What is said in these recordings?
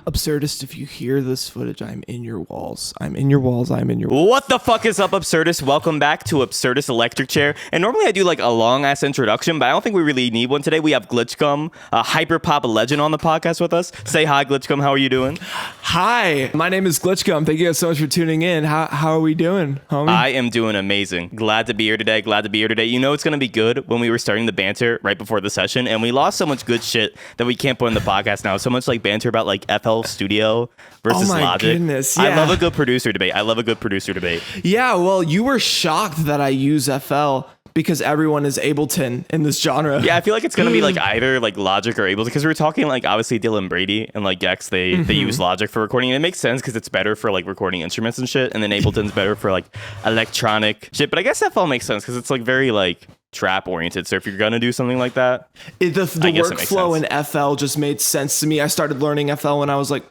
Absurdist, if you hear this footage, I'm in your walls. I'm in your walls. I'm in your walls. What the fuck is up, Absurdist? Welcome back to Absurdist Electric Chair. And normally I do like a long ass introduction, but I don't think we really need one today. We have Glitchcom, a hyperpop legend, on the podcast with us. Say hi, Glitchcom. How are you doing? Hi, my name is Glitchcom. Thank you guys so much for tuning in. How are we doing, homie? I am doing amazing. Glad to be here today. You know it's going to be good when we were starting the banter right before the session, and we lost so much good shit that we can't put in the podcast now. So much like banter about like FL Studio versus Logic. Goodness, yeah. I love a good producer debate. Yeah, well, you were shocked that I use FL because everyone is Ableton in this genre. Yeah, I feel like it's gonna be like either like Logic or Ableton, because we were talking like obviously Dylan Brady and like Gex, they use Logic for recording, and it makes sense because it's better for like recording instruments and shit, and then Ableton's better for like electronic shit. But I guess FL makes sense because it's like very like trap oriented. So if you're gonna do something like that, the workflow in FL just made sense to me. I started learning FL when I was like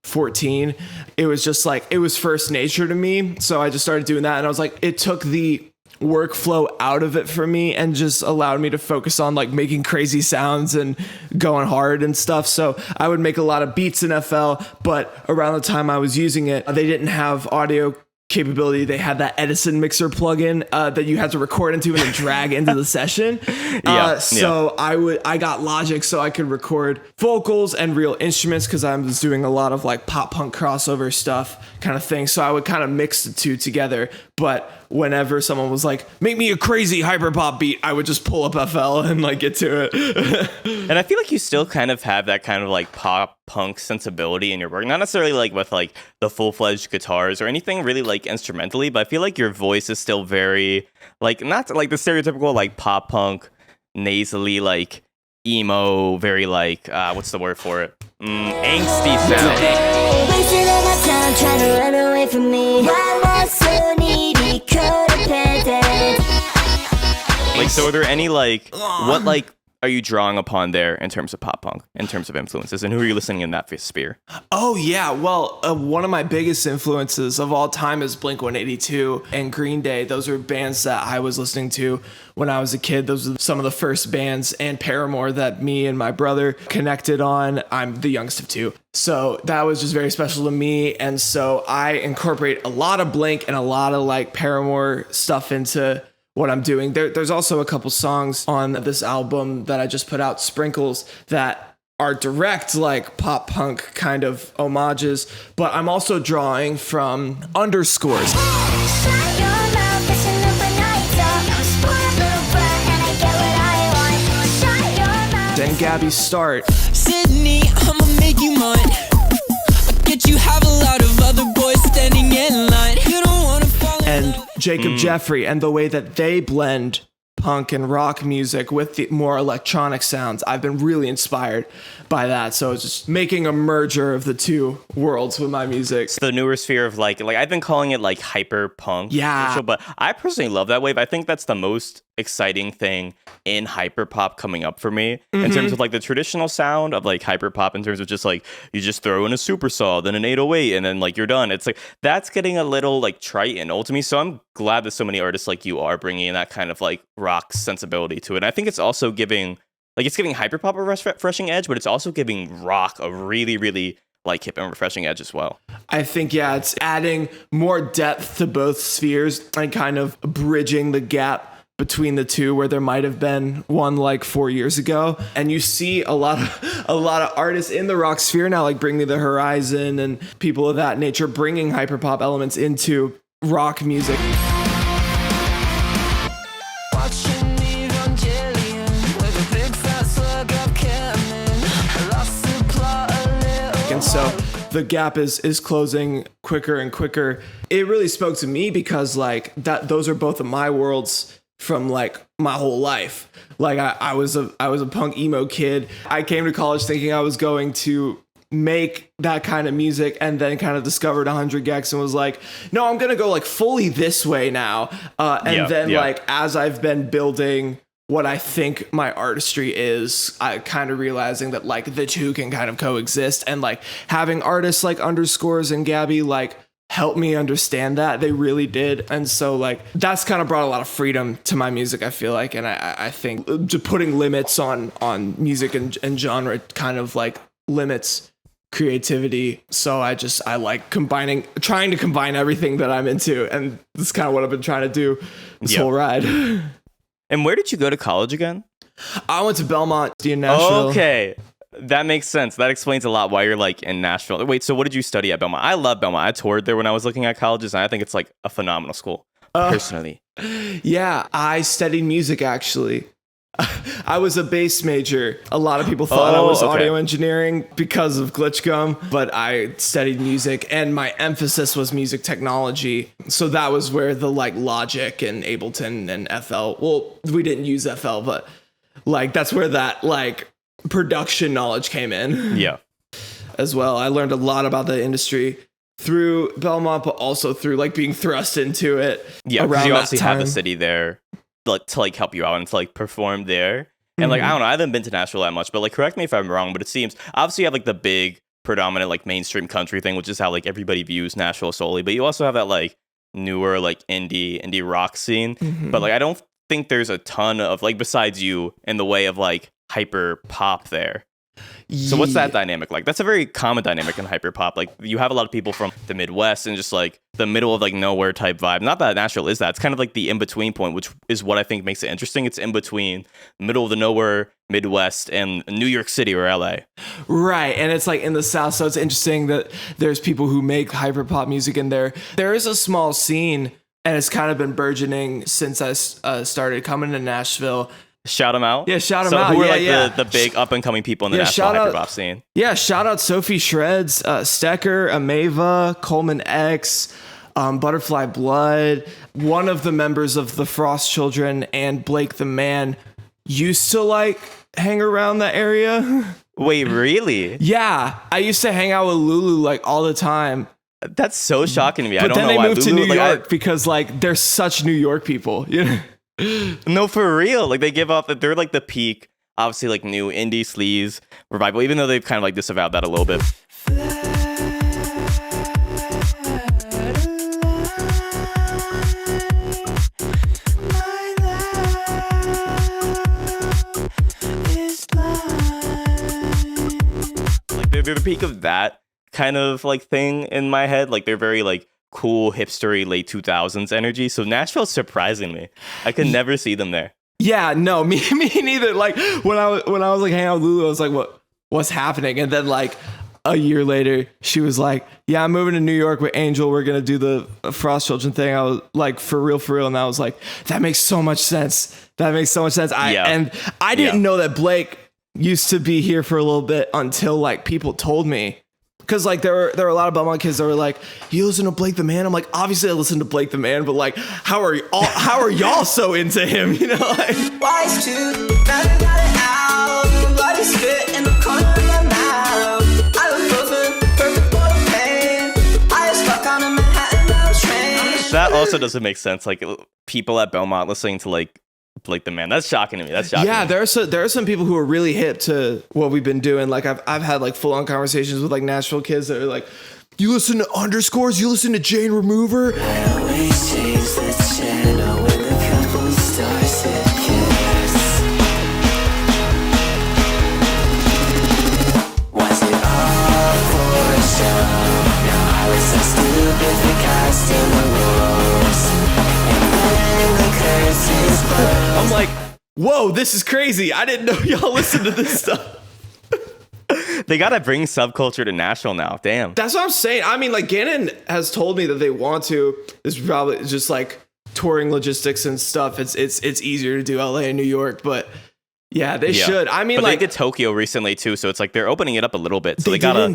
14. It was just like, it was first nature to me. So I just started doing that, and I was like, it took the workflow out of it for me and just allowed me to focus on like making crazy sounds and going hard and stuff. So I would make a lot of beats in FL, but around the time I was using it, they didn't have audio capability. They had that Edison mixer plugin that you had to record into and then drag into the session. I got Logic so I could record vocals and real instruments, because I was doing a lot of like pop punk crossover stuff kind of thing. So I would kind of mix the two together. But whenever someone was like, make me a crazy hyperpop beat, I would just pull up FL and like get to it. And I feel like you still kind of have that kind of like pop punk sensibility in your work, not necessarily like with like the full-fledged guitars or anything really like instrumentally, but I feel like your voice is still very like, not like the stereotypical like pop punk nasally like emo, very like what's the word for it, angsty sound. Wasting all my time trying to run away from me. Why am I so needy, codependent? Like, so are there any like, what like are you drawing upon there in terms of pop punk, in terms of influences, and who are you listening in that sphere? Oh yeah, well, one of my biggest influences of all time is Blink-182 and Green Day. Those are bands that I was listening to when I was a kid. Those are some of the first bands, and Paramore, that me and my brother connected on. I'm the youngest of two, so that was just very special to me, and so I incorporate a lot of Blink and a lot of like Paramore stuff into what I'm doing. There's also a couple songs on this album that I just put out, Sprinkles, that are direct like pop punk kind of homages, but I'm also drawing from underscores. And Gabby's Start. Sydney, I'ma make you mine. I get you have a lot of other boys standing in line. You don't wanna fall in and love. Jacob Jeffrey, and the way that they blend punk and rock music with the more electronic sounds. I've been really inspired by that. So it's just making a merger of the two worlds with my music. It's the newer sphere of like I've been calling it like hyper punk. Yeah. But I personally love that wave. I think that's the most exciting thing in hyperpop coming up for me in terms of like the traditional sound of like hyperpop, in terms of just like you just throw in a super saw, then an 808, and then like you're done. It's like that's getting a little like trite and old to me. So I'm glad that so many artists like you are bringing in that kind of like rock sensibility to it. And I think it's also giving hyperpop a refreshing edge, but it's also giving rock a really, really like hip and refreshing edge as well. I think, yeah, it's adding more depth to both spheres and kind of bridging the gap between the two, where there might have been one like 4 years ago. And you see a lot of artists in the rock sphere now, like Bring Me the Horizon and people of that nature, bringing hyperpop elements into rock music. And so the gap is closing quicker and quicker. It really spoke to me because like those are both of my worlds from like my whole life. Like I was a punk emo kid. I came to college thinking I was going to make that kind of music, and then kind of discovered 100 Gex and was like, no, I'm gonna go like fully this way now. Like as I've been building what I think my artistry is, I kind of realizing that like the two can kind of coexist, and like having artists like Underscores and Gabby like helped me understand that. They really did. And so like that's kind of brought a lot of freedom to my music, I feel like. And I think putting limits on music and genre kind of like limits creativity. So I like trying to combine everything that I'm into. And that's kind of what I've been trying to do this whole ride. And where did you go to college again? I went to Belmont in Nashville. Okay. That makes sense. That explains a lot why you're like in Nashville. Wait, so what did you study at Belmont? I love Belmont. I toured there when I was looking at colleges, and I think it's like a phenomenal school, personally. Yeah, I studied music actually. I was a bass major. A lot of people thought I was audio engineering because of Glitch Gum, but I studied music, and my emphasis was music technology. So that was where the like Logic and Ableton and FL. Well, we didn't use FL, but like that's where that like production knowledge came in. Yeah. As well. I learned a lot about the industry through Belmont, but also through like being thrust into it. Yeah, because you obviously have the city there like to like help you out and to like perform there. And like I don't know, I haven't been to Nashville that much, but like correct me if I'm wrong, but it seems obviously you have like the big predominant like mainstream country thing, which is how like everybody views Nashville solely, but you also have that like newer like indie rock scene. But like I don't think there's a ton of like besides you in the way of like hyper pop there. So what's that dynamic like? That's a very common dynamic in hyper pop. Like you have a lot of people from the Midwest and just like the middle of like nowhere type vibe. Not that Nashville is that. It's kind of like the in-between point, which is what I think makes it interesting. It's in between middle of the nowhere, Midwest, and New York City or LA. Right. And it's like in the South. So it's interesting that there's people who make hyper pop music in there. There is a small scene, and it's kind of been burgeoning since I started coming to Nashville. Shout them out. Yeah, shout them out. Who are like the big up and coming people in the Nashville hyperpop scene? Yeah, shout out Sophie Shreds, Stecker, Ameva, Coleman X, Butterfly Blood. One of the members of the Frost Children and Blake the Man used to like hang around that area. Wait, really? Yeah, I used to hang out with Lulu like all the time. That's so shocking to me. But I don't know why. Then they moved to New York like, because like they're such New York people. You know? No, for real. Like they give off that they're like the peak, obviously like new indie sleaze revival, even though they've kind of like disavowed that a little bit. Like they're the peak of that kind of like thing in my head. Like they're very like cool hipstery late 2000s energy. So Nashville's surprising me. I could never see them there. Yeah, no, me neither. Like when I was like hanging out with Lulu, I was like, what's happening? And then like a year later, she was like, yeah, I'm moving to New York with Angel. We're gonna do the Frost Children thing. I was like, for real. And I was like, that makes so much sense. And I didn't know that Blake used to be here for a little bit until like people told me. Because like there were a lot of Belmont kids that were like, you listen to Blake the Man? I'm like, obviously I listen to Blake the Man, but like, how are y'all so into him? You know, like. Wise tooth, now you got it out. Bloody spit in the corner of your mouth. I was frozen, perfect for the pain. I was stuck on a Manhattan Rail train. That also doesn't make sense. Like people at Belmont listening to like Blake the Man. That's shocking to me. Yeah, there are some people who are really hip to what we've been doing. Like I've had like full on conversations with like Nashville kids that are like, you listen to Underscores, you listen to Jane Remover. I always change the channel when the couple starts to kiss. Was it all for a show? Now I was so stupid for casting the rules. And then the curtains closed. I'm like, whoa, this is crazy. I didn't know y'all listened to this stuff. They gotta bring subculture to Nashville now. Damn. That's what I'm saying. I mean, like Gannon has told me that they want to. It's probably just like touring logistics and stuff. It's easier to do LA and New York, but yeah, they should. I mean, but like they did Tokyo recently too, so it's like they're opening it up a little bit. So they gotta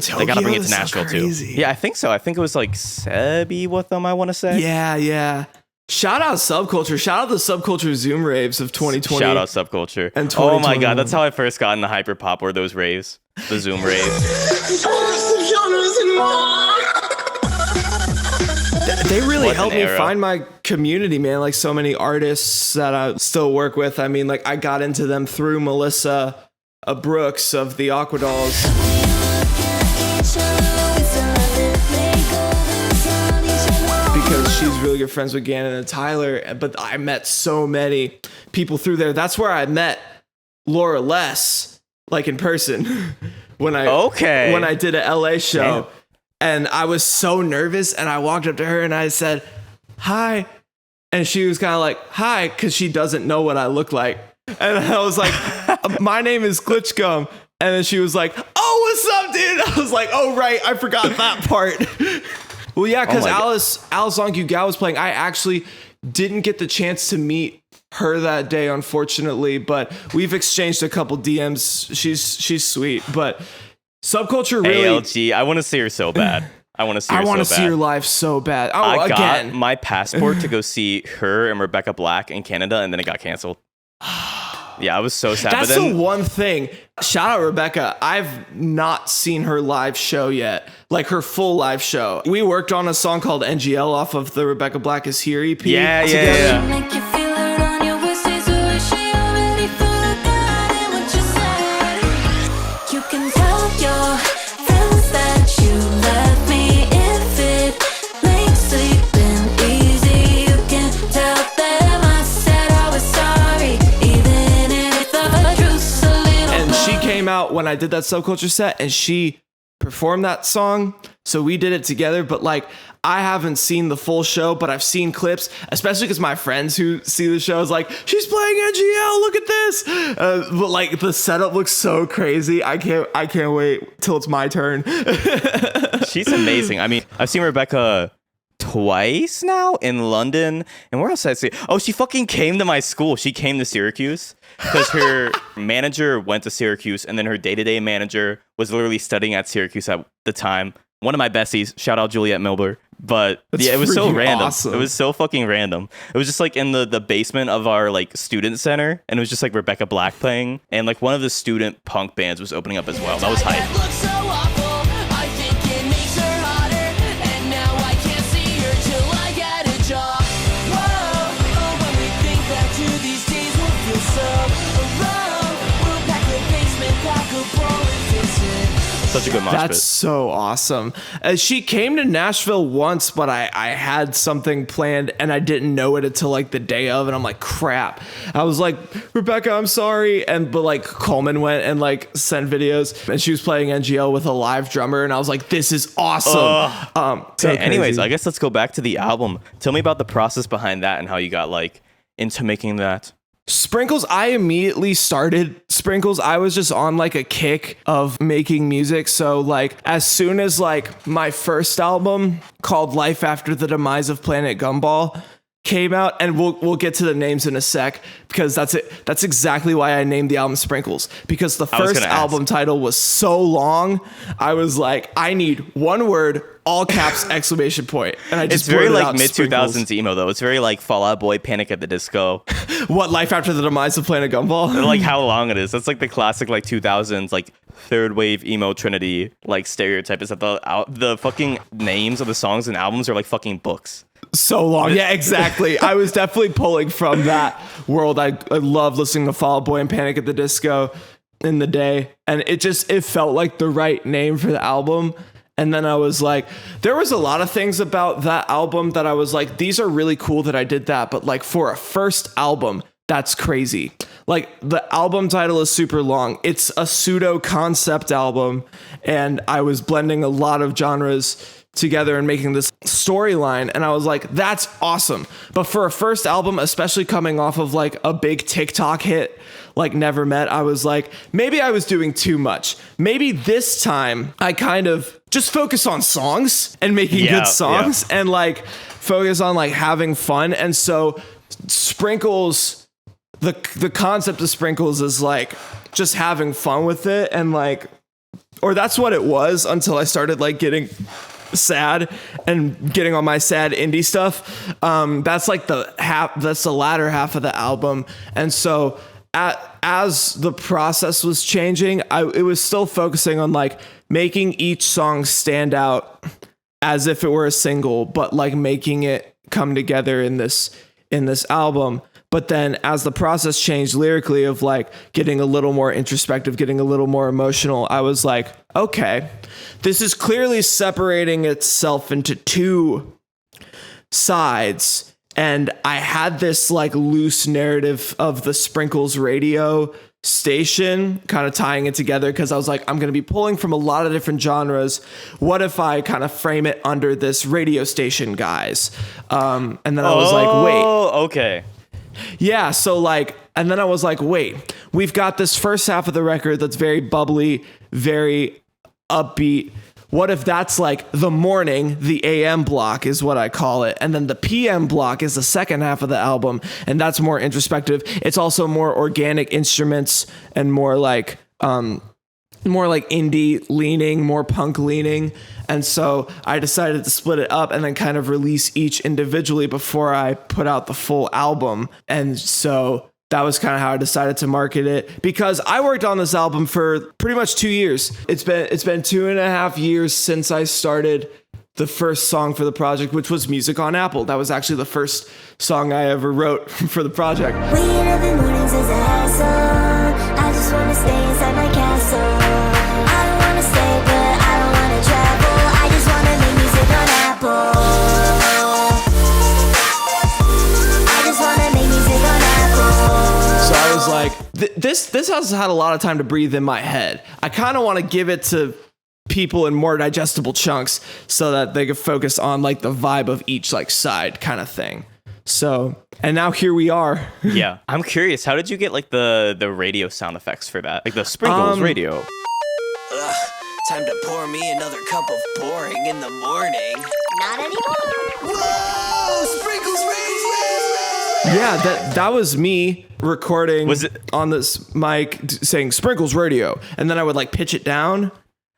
bring it to Nashville too. Yeah, I think so. I think it was like Sebi with them, I want to say. Yeah. Shout out Subculture. Shout out the Subculture Zoom raves of 2020. Shout out Subculture. And oh my god, that's how I first got into hyperpop, were those raves. The Zoom raves. They really helped me find my community, man. Like so many artists that I still work with. I mean, like I got into them through Melissa Brooks of the Aqua Dolls. she's really good friends with Gannon and Tyler, but I met so many people through there. That's where I met Laura Less, like in person, when I did a LA show. Damn. And I was so nervous, and I walked up to her and I said, "Hi." And she was kind of like, "Hi," because she doesn't know what I look like. And I was like, "My name is Glitchgum." And then she was like, "Oh, what's up, dude?" I was like, "Oh, right, I forgot that part." Well, yeah, because Alice on Gao was playing. I actually didn't get the chance to meet her that day, unfortunately, but we've exchanged a couple DMs. She's sweet, but Subculture really... ALG, I want to see her so bad. I want to see her live so bad. Oh, I again. got my passport to go see her and Rebecca Black in Canada, and then it got canceled. Yeah, I was so sad. That's the one thing. Shout out Rebecca. I've not seen her live show yet, like her full live show. We worked on a song called NGL off of the Rebecca Black Is Here EP. Yeah. Make you feel it on your wrist, so is she already forgot what you said? You can tell your friends that you love me if it makes sleeping easy. You can tell them I said I was sorry, even if the truth's a little. And she came out when I did that Subculture set, and she performed that song, so we did it together. But like, I haven't seen the full show, but I've seen clips, especially because my friends who see the show is like, "She's playing NGL, look at this." But like, the setup looks so crazy. I can't wait till it's my turn. She's amazing. I mean, I've seen Rebecca twice now in London, and where else did I see? Oh, she fucking came to my school. She came to Syracuse because her manager went to Syracuse, and then her day-to-day manager was literally studying at Syracuse at the time. One of my besties, shout out Juliette Milber. But yeah, it was so random. Awesome. It was so fucking random. It was just like in the basement of our like student center, and it was just like Rebecca Black playing, and like one of the student punk bands was opening up as well. That was hype. Such a good mosh That's pit. So awesome. She came to Nashville once, but I had something planned and I didn't know it until like the day of, and I'm like, crap. I was like, "Rebecca, I'm sorry." But like Coleman went and like sent videos, and she was playing NGL with a live drummer, and I was like, "This is awesome." So anyways, I guess let's go back to the album. Tell me about the process behind that and how you got like into making that. Sprinkles, I immediately started Sprinkles. I was just on like a kick of making music. So like as soon as like my first album called Life After the Demise of Planet Gumball came out, and we'll get to the names in a sec, because that's it. That's exactly why I named the album Sprinkles, because the first album title was so long. I was like, I need one word, all caps, exclamation point. And I just It's very like mid 2000s emo though. It's very like Fall Out Boy, Panic at the Disco. What, Life After the Demise of Planet Gumball? Like how long it is. That's like the classic like 2000s like third wave emo trinity like stereotype, is that the fucking names of the songs and albums are like fucking books. So long. Yeah, exactly. I was definitely pulling from that world. I love listening to Fall Out Boy and Panic at the Disco in the day, and it felt like the right name for the album. And then I was like, there was a lot of things about that album that I was like, these are really cool that I did that, but like for a first album, that's crazy. Like the album title is super long. It's a pseudo concept album, and I was blending a lot of genres together and making this storyline, and I was like, that's awesome. But for a first album, especially coming off of like a big TikTok hit like Never Met, I was like, maybe I was doing too much. Maybe this time I kind of just focus on songs and making good songs and like focus on like having fun. And so Sprinkles, the concept of Sprinkles is like just having fun with it, and like, or that's what it was until I started like getting sad and getting on my sad indie stuff. That's like that's the latter half of the album. And so as the process was changing, it was still focusing on like making each song stand out as if it were a single, but like making it come together in this album. But then as the process changed lyrically of like getting a little more introspective, getting a little more emotional, I was like, okay, this is clearly separating itself into two sides, and I had this like loose narrative of the Sprinkles radio station, kind of tying it together, because I was like, I'm going to be pulling from a lot of different genres. What if I kind of frame it under this radio station, guys? And then I was like, wait. Okay. Yeah, so like, and then I was like, wait, we've got this first half of the record that's very bubbly, very upbeat. What if that's like the morning, the AM block is what I call it. And then the PM block is the second half of the album. And that's more introspective. It's also more organic instruments and more like indie leaning, more punk leaning. And so I decided to split it up and then kind of release each individually before I put out the full album. And so that was kind of how I decided to market it, because I worked on this album for pretty much 2 years. It's been 2.5 years since I started the first song for the project, which was Music on Apple. That was actually the first song I ever wrote for the project. Waking up in mornings is a hassle. I just wanna stay inside my castle. I don't wanna stay, but I don't wanna travel. I just wanna make music on Apple. I just wanna make music on Apple. So I was like, this has had a lot of time to breathe in my head. I kind of want to give it to people in more digestible chunks so that they could focus on like the vibe of each like side kind of thing. So, and now here we are. Yeah. I'm curious, how did you get like the radio sound effects for that? Like the Sprinkles radio. Ugh, time to pour me another cup of boring in the morning. Not anymore. Whoa, Sprinkles radio! Yeah, that was me recording Was it- on this mic saying Sprinkles Radio, and then I would like pitch it down.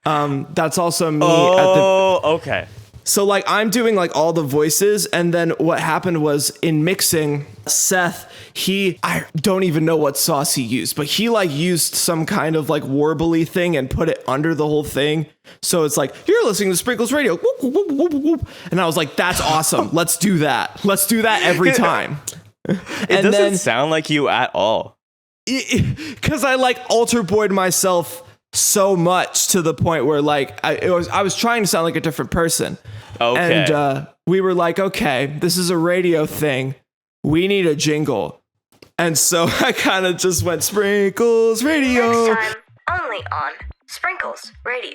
That's also me Okay. So like I'm doing like all the voices, and then what happened was in mixing, Seth, I don't even know what sauce he used, but he like used some kind of like warbly thing and put it under the whole thing. So it's like, you're listening to Sprinkles Radio. Whoop, whoop, whoop, whoop, whoop. And I was like, that's awesome. Let's do that. Let's do that every time. It doesn't sound like you at all. Because I like alter boyed myself so much to the point where like I was trying to sound like a different person. Okay. And we were like, okay, this is a radio thing. We need a jingle. And so I kind of just went Sprinkles Radio. Next time, only on Sprinkles Radio.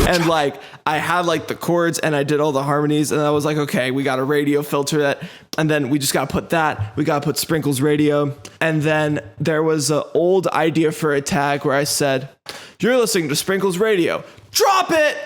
And like I had like the chords and I did all the harmonies, and I was like, okay, we got a radio filter that, and then we just got to put that. We got to put Sprinkles Radio. And then there was an old idea for a tag where I said, you're listening to Sprinkles Radio. Drop it.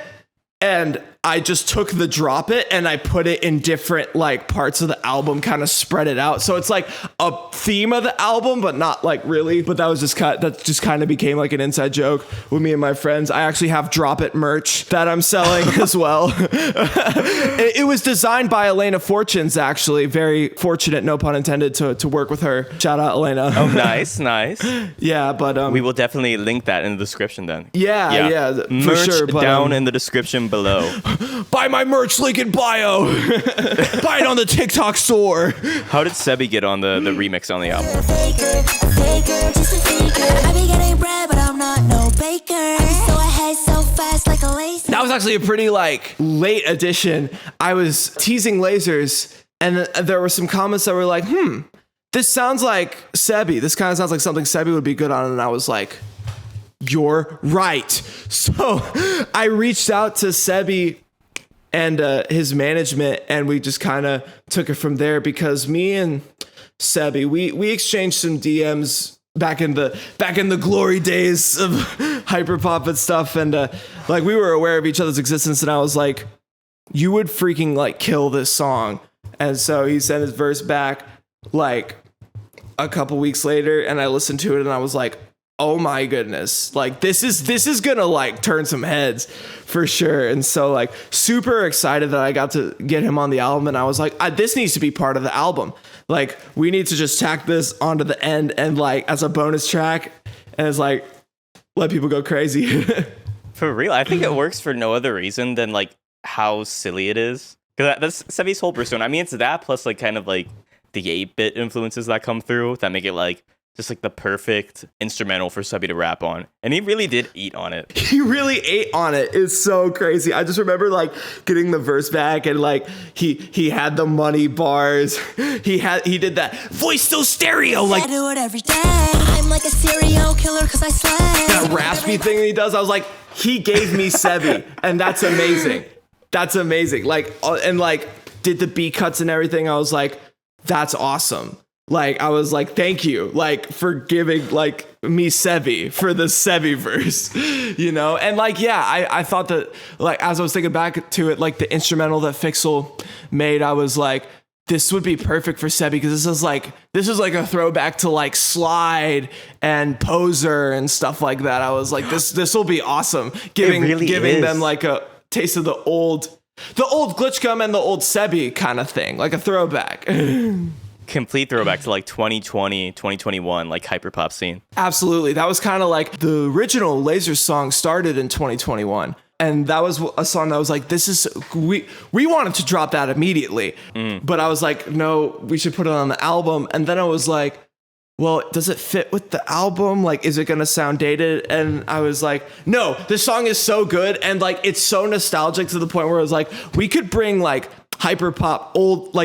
And I just took the drop it and I put it in different like parts of the album, kind of spread it out. So it's like a theme of the album, but not like really. But that just kind of became like an inside joke with me and my friends. I actually have drop it merch that I'm selling as well. It was designed by Elena Fortunes, actually. Very fortunate, no pun intended, to work with her. Shout out, Elena. Oh, nice. Yeah, but We will definitely link that in the description then. Yeah, for Merch sure. But, down in the description below. buy my merch, link in bio. Buy it on the TikTok store. How did Sebi get on the remix on the album? A faker, just a faker. I be getting bread, but I'm not no baker. So ahead, so fast like a laser. That was actually a pretty like late addition. I was teasing lasers, and there were some comments that were like, this sounds like Sebi. This kind of sounds like something Sebi would be good on. And I was like, you're right. So I reached out to Sebi and his management, and we just kind of took it from there, because me and Sebi, we exchanged some DMs back in the glory days of hyperpop and stuff, and like we were aware of each other's existence, and I was like, you would freaking like kill this song. And so he sent his verse back like a couple weeks later, and I listened to it and I was like, oh my goodness, like this is gonna like turn some heads for sure. And so like super excited that I got to get him on the album, and I was like, this needs to be part of the album. Like we need to just tack this onto the end and like as a bonus track, and it's like let people go crazy. For real, I think it works for no other reason than like how silly it is. Because that's Sebi's whole persona. I mean, it's that plus like kind of like the 8-bit influences that come through that make it like just like the perfect instrumental for Subby to rap on. And he really did eat on it. He really ate on it. It's so crazy. I just remember like getting the verse back and like he had the money bars. He did that voice so stereo like I do it every day. I'm like a serial killer because I slay. that raspy thing that he does. I was like, he gave me Sebi, and that's amazing. That's amazing. Like and like did the beat cuts and everything. I was like, that's awesome. Like, I was like, thank you, like, for giving, like, me Sebi for the Sebi verse, you know? And, like, yeah, I thought that, like, as I was thinking back to it, like, the instrumental that Fixel made, I was like, this would be perfect for Sebi, because this is like a throwback to, like, Slide and Poser and stuff like that. I was like, this will be awesome, giving them, like, a taste of the old Glitchcom and the old Sebi kind of thing, like a throwback. Complete throwback to like 2020, 2021, like hyperpop scene. Absolutely. That was kind of like the original Laser song started in 2021. And that was a song that was like, we wanted to drop that immediately. But I was like, no, we should put it on the album. And then I was like, well, does it fit with the album? Like, is it going to sound dated? And I was like, no, this song is so good. And like, it's so nostalgic to the point where I was like, we could bring like hyperpop,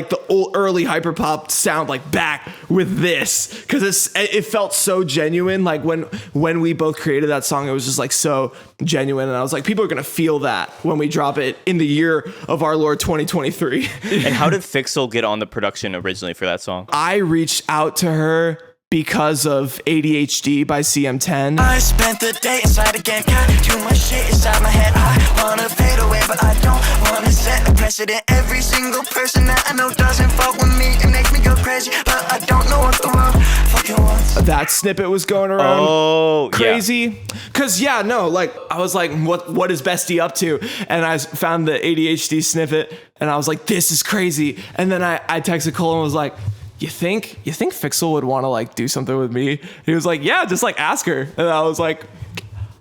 the old early hyperpop sound like back with this, because it felt so genuine. Like when we both created that song, it was just like so genuine, and I was like, people are gonna feel that when we drop it in the year of our Lord 2023. And how did Fixel get on the production originally for that song? I reached out to her because of ADHD by CMTEN. I spent the day inside again, got too much shit inside my head. I wanna fade away, but I don't wanna set a precedent. Every single person that I know doesn't fuck with me. It makes me go crazy, but I don't know what the world fucking wants. That snippet was going around. Oh, crazy. Cause like I was like, what is Bestie up to? And I found the ADHD snippet, and I was like, this is crazy. And then I texted Cole and was like, you think Fixel would want to like do something with me? He was like, yeah, just like ask her. And I was like,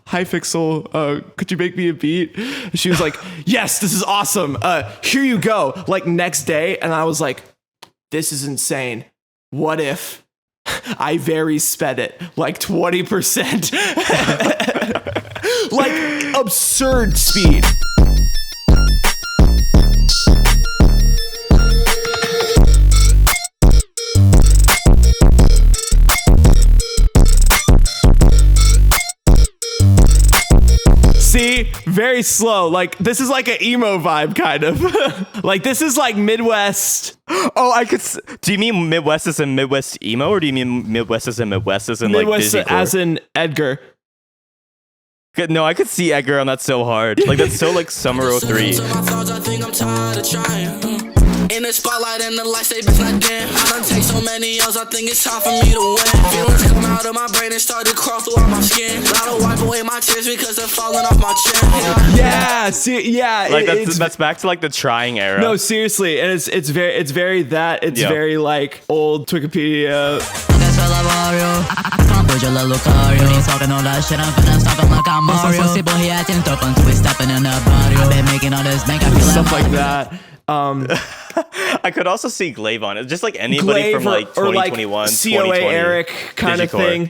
hi Fixel, could you make me a beat? And she was like, yes, this is awesome. Here you go. Like next day. And I was like, this is insane. What if I very sped it like 20%? Like absurd speed. See, very slow. Like this is like an emo vibe, kind of. Like this is like Midwest. Oh, do you mean Midwest as in Midwest emo, or do you mean Midwest as in Midwest as in Midwest like Midwest as in Edgar? No, I could see Edgar on that so hard. Like that's so like Summer 03. In the spotlight and the lights, they bitch not dim. I done take so many L's, I think it's time for me to win. Feelings come out of my brain and start to crawl through all my skin. Gotta wipe away my tears because they're falling off my chin. Yeah, see, yeah. Like that's back to like the trying era. No, seriously, and it's very very like old Wikipedia. Stuff like that. I could also see Glaive on it, just like anybody from like 2021, like COA Eric kind of thing.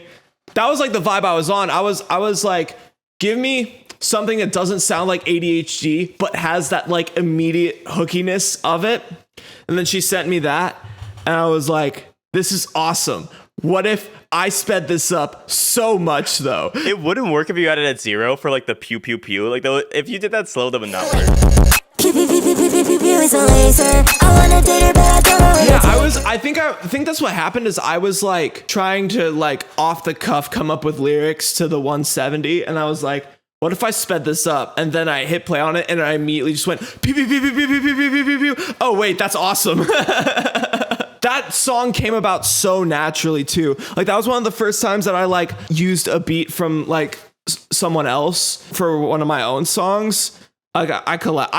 That was like the vibe I was on. I was like, give me something that doesn't sound like ADHD, but has that like immediate hookiness of it. And then she sent me that, and I was like, this is awesome. What if I sped this up so much though? It wouldn't work if you had it at 0 for like the pew pew pew. Like though, if you did that slow, that would not work. Yeah, I think that's what happened is I was like trying to like off the cuff come up with lyrics to the 170, and I was like, what if I sped this up? And then I hit play on it, and I immediately just went pew pew pew pew pew pew pew pew pew pew. Oh wait, that's awesome. That song came about so naturally too. Like that was one of the first times that I like used a beat from like someone else for one of my own songs. Like I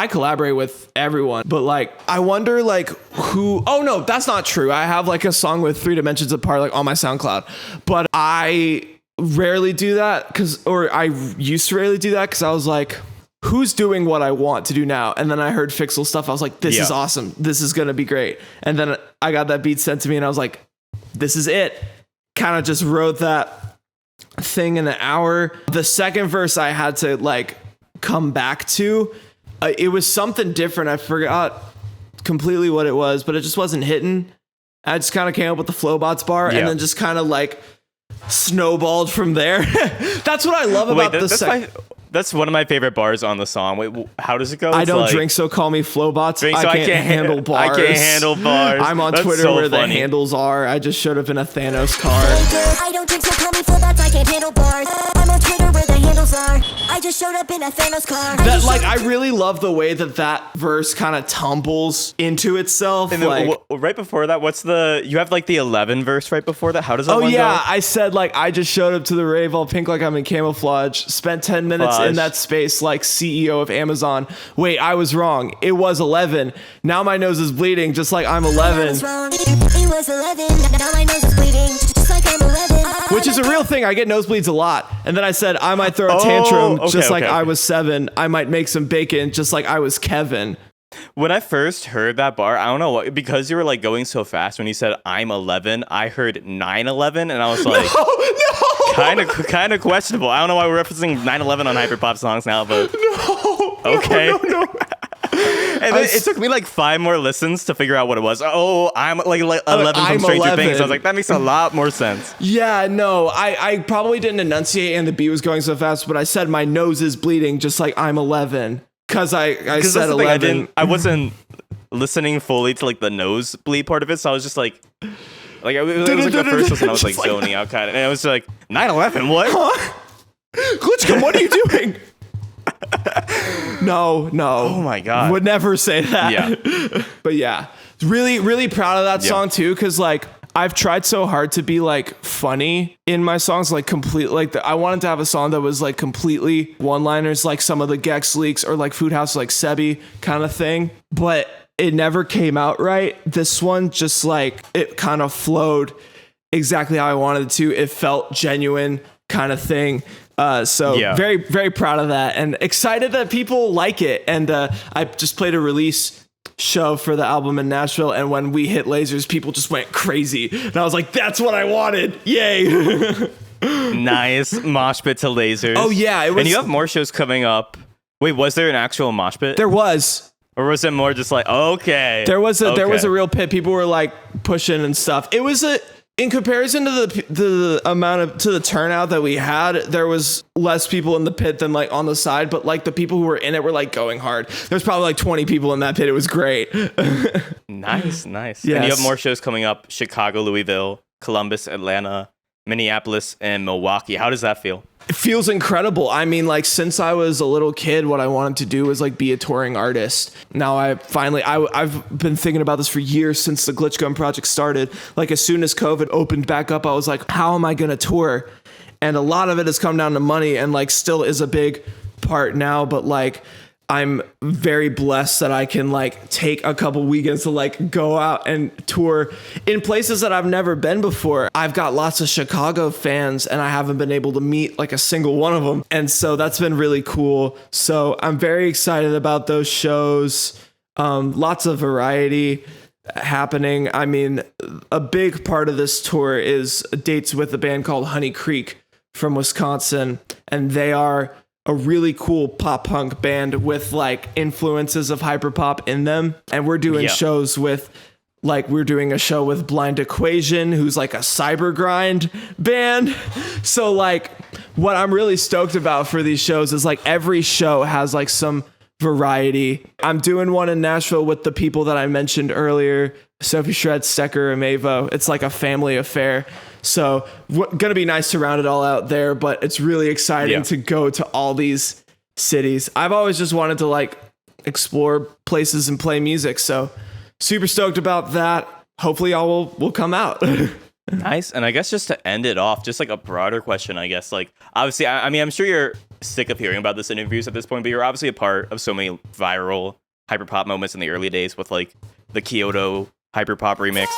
collaborate with everyone, but like I wonder like who. Oh no, that's not true. I have like a song with 3 Dimensions Apart like on my SoundCloud, but I rarely do that I used to rarely do that because I was like, who's doing what I want to do now? And then I heard Fixel stuff. I was like, this is awesome. This is gonna be great. And then I got that beat sent to me, and I was like, this is it. kind of just wrote that thing in an hour. The second verse I had to like come back to. It was something different. I forgot completely what it was, but it just wasn't hitting. I just kind of came up with the Flowbots bar and then just kind of like snowballed from there. That's what I love about the That's one of my favorite bars on the song. Wait, how does it go? I don't drink, so call me Flowbots. Drink, I can't handle bars. I can't handle bars. I'm on Twitter so where funny. The handles are. I just showed up in a Thanos card. I don't drink, so call me Flowbots. I can't handle bars. I'm on Twitter where the handles are. I just showed up in a Thanos card. I really love the way that verse kind of tumbles into itself. And right before that, you have like the 11 verse right before that. How does that one go? I said like I just showed up to the rave all pink like I'm in camouflage. Spent 10 minutes in that space like CEO of Amazon. Wait, I was wrong. It was 11. Now my nose is bleeding just like I'm 11. I was wrong. It was 11. Now my nose is bleeding just like I'm 11. Which is a real thing. I get nosebleeds a lot. And then I said I might throw a tantrum just like I was 7. I might make some bacon just like I was Kevin. When I first heard that bar, I don't know what, because you were like going so fast when you said I'm 11, I heard 9/11 and I was like, kind of questionable. I don't know why we're referencing 9/11 on hyperpop songs now, but okay. No. And then it took me like 5 more listens to figure out what it was. Oh, I'm like 11 from Stranger Things. I was like, that makes a lot more sense. Yeah, no, I probably didn't enunciate and the beat was going so fast, but I said my nose is bleeding just like I'm 11. Because I said 11. I wasn't listening fully to like the nosebleed part of it, so I was just like it was like the first listen I was like zoning out kind of, and I was like 9/11, what? Huh? Glitchcom, what are you doing? No. Oh my god. Would never say that. Yeah. But yeah, really, really proud of that song too, because like I've tried so hard to be like funny in my songs, like complete, like I wanted to have a song that was like completely one-liners, like some of the Gex leaks or like Food House, like Sebi kind of thing, but it never came out right. This one just like it kind of flowed exactly how I wanted it to. It felt genuine kind of thing. Very, very proud of that and excited that people like it. And I just played a release show for the album in Nashville, and when we hit lasers, people just went crazy, and I was like, that's what I wanted. Yay. Nice mosh pit to lasers. Oh yeah, it was. And you have more shows coming up. Wait, was there an actual mosh pit? There was. Or was it more just like, okay, there was a real pit. People were like pushing and stuff. It was in comparison to the amount to the turnout that we had, there was less people in the pit than like on the side, but like the people who were in it were like going hard. There's probably like 20 people in that pit. It was great. Nice. Yes. And you have more shows coming up: Chicago, Louisville, Columbus, Atlanta, Minneapolis, and Milwaukee. How does that feel? It feels incredible. I mean, like since I was a little kid, what I wanted to do was like be a touring artist. Now I've been thinking about this for years since the Glitch Gun project started. Like as soon as COVID opened back up, I was like, how am I going to tour? And a lot of it has come down to money and like still is a big part now. But like, I'm very blessed that I can like take a couple weekends to like go out and tour in places that I've never been before. I've got lots of Chicago fans and I haven't been able to meet like a single one of them. And so that's been really cool. So I'm very excited about those shows. Lots of variety happening. I mean, a big part of this tour is dates with a band called Honey Creek from Wisconsin. And they are a really cool pop punk band with like influences of hyperpop in them. And we're doing shows with we're doing a show with Blind Equation, who's like a cyber grind band. So like what I'm really stoked about for these shows is like every show has like some variety. I'm doing one in Nashville with the people that I mentioned earlier, Sophie Shred, Stecker, and Mavo. It's like a family affair. So gonna be nice to round it all out there, but it's really exciting to go to all these cities. I've always just wanted to like explore places and play music. So super stoked about that. Hopefully y'all will come out. Nice. And I guess just to end it off, just like a broader question, I guess, like obviously, I mean, I'm sure you're sick of hearing about this in interviews at this point, but you're obviously a part of so many viral hyperpop moments in the early days with like the Kyoto hyperpop remix.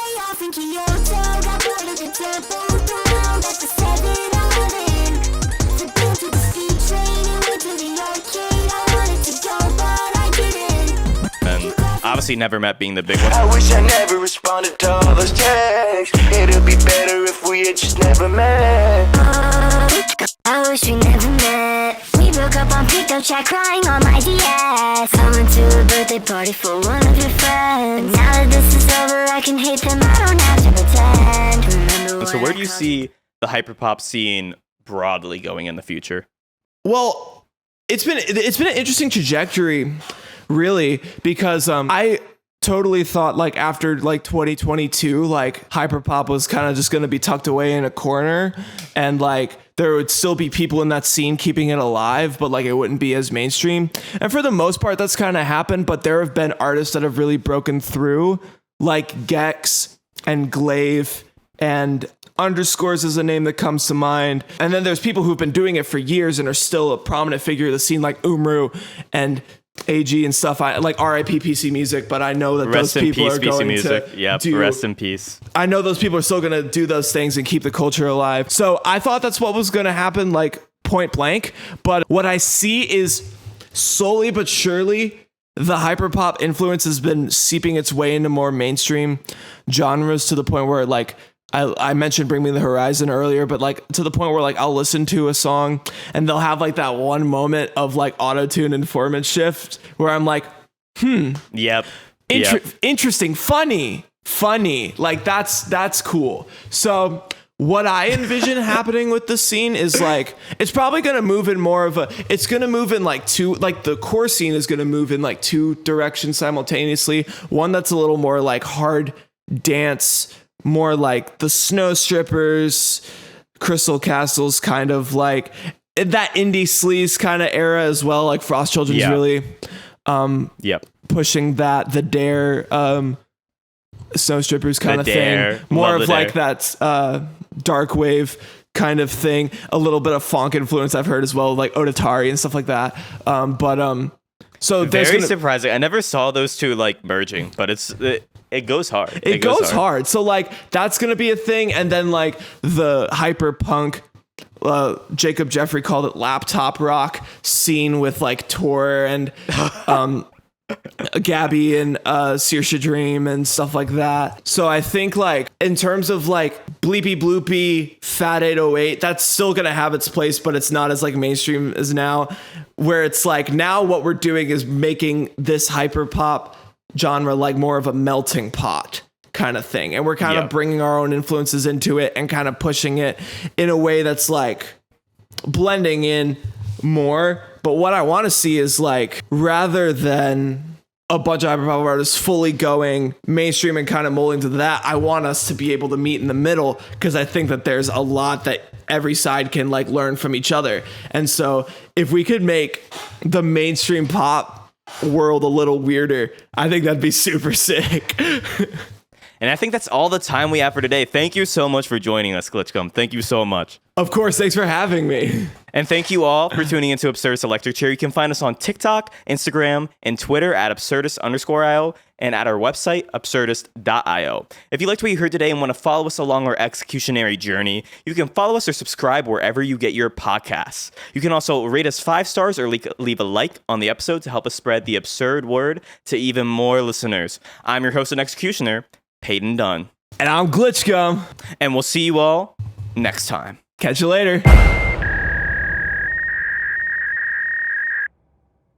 obviously Never Met being the big one. I wish I never responded to all those texts. It'd be better if we had just never met. I wish we never met. We broke up on pick up chat, crying on my DS. I went to a birthday party for one of your friends. Now that this is over, I can hate them, I don't have to pretend. Remember So where do you see the hyperpop scene broadly going in the future? Well, it's been an interesting trajectory, really, because I totally thought like after like 2022, like hyperpop was kind of just going to be tucked away in a corner, and like there would still be people in that scene keeping it alive, but like it wouldn't be as mainstream. And for the most part, that's kind of happened. But there have been artists that have really broken through, like Gex and Glaive, and Underscores is a name that comes to mind. And then there's people who've been doing it for years and are still a prominent figure of the scene, like Umru and AG and stuff. I like RIP PC Music, but I know that Rest those in people peace, are PC going Music. to Yep, do, rest in peace. I know those people are still going to do those things and keep the culture alive. So I thought that's what was going to happen, like point blank. But what I see is slowly but surely the hyperpop influence has been seeping its way into more mainstream genres, to the point where like I mentioned Bring Me the Horizon earlier, but like to the point where like I'll listen to a song and they'll have like that one moment of like auto-tune and formant shift where I'm like, Yep. interesting, funny. Like that's cool. So what I envision happening with the scene is like, it's probably going to move in more of it's going to move in like two, like the core scene is going to move in like two directions simultaneously. One that's a little more like hard dance, more like the Snow Strippers, Crystal Castles, kind of like that indie sleaze kind of era as well. Like Frost Children's really pushing that, the Dare, Snow Strippers kind of thing. More of like that dark wave kind of thing. A little bit of funk influence I've heard as well, like Odatari and stuff like that. So very surprising. I never saw those two like merging, but it goes hard. It goes hard. So like that's gonna be a thing, and then like the hyper punk, Jacob Jeffrey called it laptop rock scene with like Tor and Gabby and Saoirse Dream and stuff like that. So I think like in terms of like bleepy bloopy Fat 808, that's still gonna have its place, but it's not as like mainstream as now, where it's like now what we're doing is making this hyper pop genre like more of a melting pot kind of thing, and we're kind of bringing our own influences into it and kind of pushing it in a way that's like blending in more. But what I want to see is like, rather than a bunch of hyperpop artists fully going mainstream and kind of molding to that, I want us to be able to meet in the middle, because I think that there's a lot that every side can like learn from each other. And so if we could make the mainstream pop world a little weirder, I think that'd be super sick. And I think that's all the time we have for today. Thank you so much for joining us, Glitchcom. Thank you so much. Of course, thanks for having me. And thank you all for tuning into Absurdist Electric Chair. You can find us on TikTok, Instagram, and Twitter at Absurdist_IO, and at our website, Absurdist.io. If you liked what you heard today and want to follow us along our executionary journey, you can follow us or subscribe wherever you get your podcasts. You can also rate us 5 stars or leave a like on the episode to help us spread the absurd word to even more listeners. I'm your host and executioner, Peyton Dunn. And I'm Glitchgum. And we'll see you all next time. Catch you later.